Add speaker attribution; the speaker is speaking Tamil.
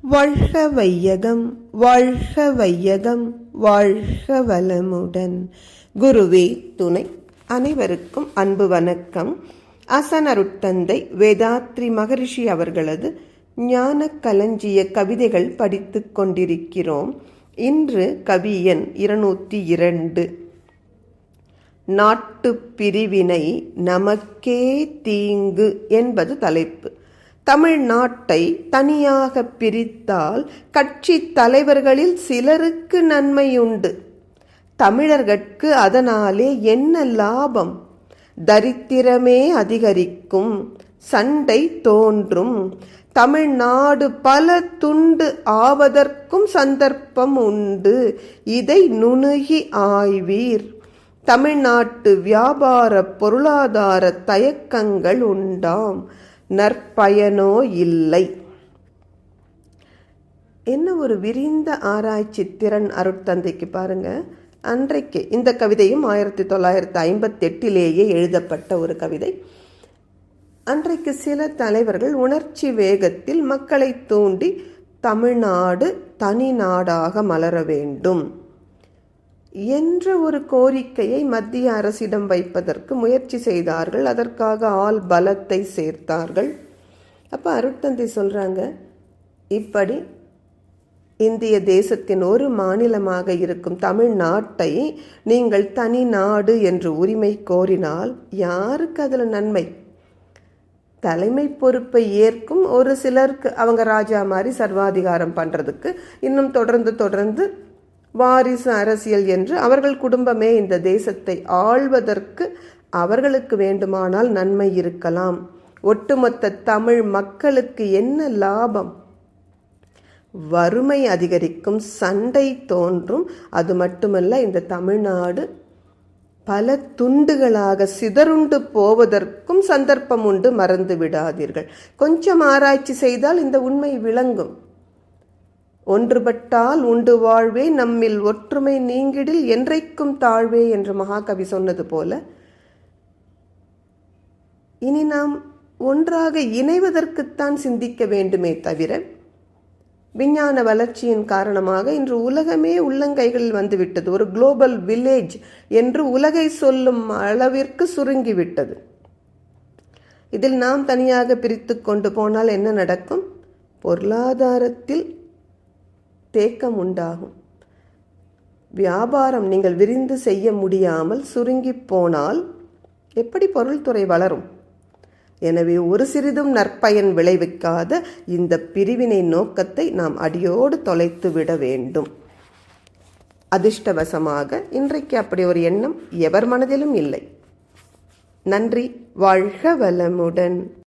Speaker 1: வாழ்க வையகம், வாழ்க வையகம், வாழ்க வளமுடன். குருவே துணை. அனைவருக்கும் அன்பு வணக்கம். அருட்தந்தை வேதாத்ரி மகரிஷி அவர்களது ஞான களஞ்சிய கவிதைகள் படித்து கொண்டிருக்கிறோம். இன்று கவி எண் 202. நாட்டு பிரிவினை நமக்கே தீங்கு என்பது தலைப்பு. தமிழ்நாட்டை தனியாக பிரித்தால் கட்சி தலைவர்களில் சிலருக்கு நன்மையுண்டு. தமிழர்கட்கு அதனாலே என்ன லாபம்? தரித்திரமே அதிகரிக்கும், சண்டை தோன்றும். தமிழ்நாடு பல துண்டு ஆவதற்கும் சந்தர்ப்பம் உண்டு. இதை நுணுகி ஆய்வீர். தமிழ்நாட்டு வியாபார பொருளாதார தயக்கங்கள் உண்டாம், நற்பயனோ இல்லை. என்ன ஒரு விரிந்த ஆராய்ச்சி திறன் அருட்தந்தைக்கு பாருங்க. அன்றைக்கு இந்த கவிதையும் 1958 எழுதப்பட்ட ஒரு கவிதை. அன்றைக்கு சில தலைவர்கள் உணர்ச்சி வேகத்தில் மக்களை தூண்டி தமிழ்நாடு தனி நாடாக மலர வேண்டும் என்ற ஒரு கோரிக்கையை மத்திய அரசிடம் வைப்பதற்கு முயற்சி செய்தார்கள். அதற்காக ஆள் பலத்தை சேர்த்தார்கள். அப்போ அருட்தந்தை சொல்கிறாங்க, இப்படி இந்திய தேசத்தின் ஒரு மாநிலமாக இருக்கும் தமிழ்நாட்டை நீங்கள் தனி நாடு என்று உரிமை கோரினால் யாருக்கு அதில் நன்மை? தலைமை பொறுப்பை ஏற்கும் ஒரு சிலருக்கு, அவங்க ராஜா மாதிரி சர்வாதிகாரம் பண்ணுறதுக்கு, இன்னும் தொடர்ந்து வாரிசு அரசியல் என்று அவர்கள் குடும்பமே இந்த தேசத்தை ஆள்வதற்கு அவர்களுக்கு வேண்டுமானால் நன்மை இருக்கலாம். ஒட்டுமொத்த தமிழ் மக்களுக்கு என்ன லாபம்? வறுமை அதிகரிக்கும், சண்டை தோன்றும். அது மட்டுமல்ல, இந்த தமிழ்நாடு பல துண்டுகளாக சிதறுண்டு போவதற்கும் சந்தர்ப்பம் உண்டு, மறந்து விடாதீர்கள். கொஞ்சம் ஆராய்ச்சி செய்தால் இந்த உண்மை விளங்கும். ஒன்றுபட்டால் உண்டு வாழ்வே, நம்மில் ஒற்றுமை நீங்கிடில் என்றைக்கும் தாழ்வே என்று மகாகவி சொன்னது போல, இனி நாம் ஒன்றாக இணைவதற்குத்தான் சிந்திக்க வேண்டுமே தவிர, விஞ்ஞான வளர்ச்சியின் காரணமாக இன்று உலகமே உள்ளங்கைகளில் வந்துவிட்டது. ஒரு குளோபல் வில்லேஜ் என்று உலகை சொல்லும் அளவிற்கு சுருங்கிவிட்டது. இதில் நாம் தனியாக பிரித்து கொண்டு போனால் என்ன நடக்கும்? பொருளாதாரத்தில் தேக்கம் உண்டாகும். வியாபாரம் நீங்கள் விரிந்து செய்ய முடியாமல் சுருங்கி போனால் எப்படி பொருள்துறை வளரும்? எனவே ஒரு சிறிதும் நற்பயன் விளைவிக்காத இந்த பிரிவினை நோக்கத்தை நாம் அடியோடு தொலைத்து விட வேண்டும். அதிர்ஷ்டவசமாக இன்றைக்கு அப்படி ஒரு எண்ணம் எவர் மனதிலும் இல்லை. நன்றி. வாழ்க வளமுடன்.